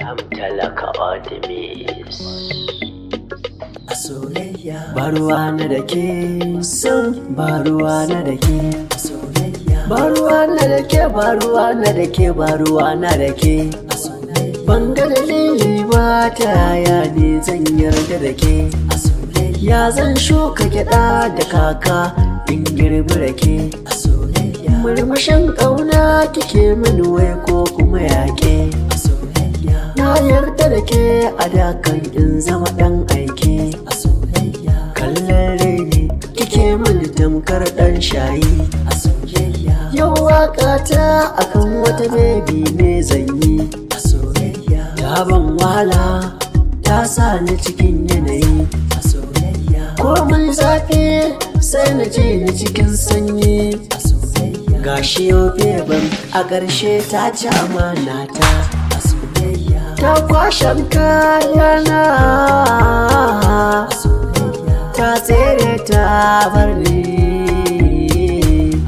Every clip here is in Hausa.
Talaka Artemis. A soyayya baruwa na da ke son baruwa na da ke a soyayya baruwa na da ke baruwa na da ke baruwa na da ke a soyayya ban ga dalili ba ta yaya ne zan yarda da ke a soyayya zan shuka gyada da kaka in girbi rake a soyayya murmushin ƙauna kike mini wai ko kuma yaƙe a soyayya na yarda da ke a dakan in zama ɗan aiki a soyayya kallon reni kike mini tamkar ɗan shayi a soyayya yau waƙata akan wata bebi ne zan yi a soyayya ta ban wahala ta sa ni cikin yanayi a soyayya komai zafi sai na ji ni cikin sanyi a soyayya gashi yau beban a ƙarshe ta ci amana ta a soyayya ta kwashen kayana a soyayya ta tsere ta bar ni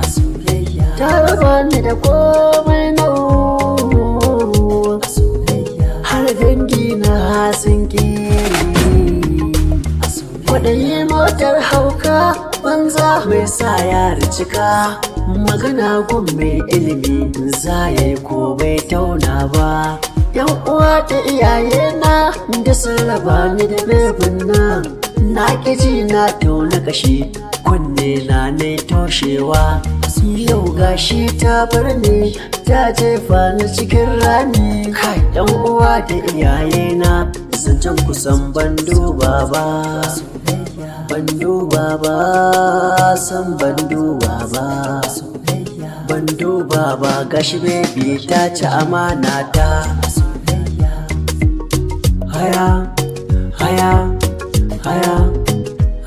a soyayya ta raba ni da komai nau a soyayya har dangi na sun ƙi kwaɗayi motar hauka banza mai sa yara cika magana gun mai ilimi za ya yi ko bai tauna ba yan uwa da iyaye na da sun raba ni da bebin nan na ƙiji na tauna kashi kunne na ne toshewa yau gashi ta bar ni ta jefa ni cikin rami kai yan uwa da iyaye na zancen kusan ban duba ba ban duba ba san ban duba ba ban duba ba gashi baby ta ci amana ta haya haya haya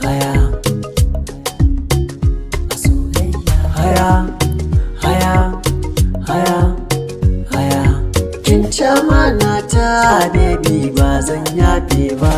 haya haya haya haya haya kin ci amana ta baby ba zan yafe ba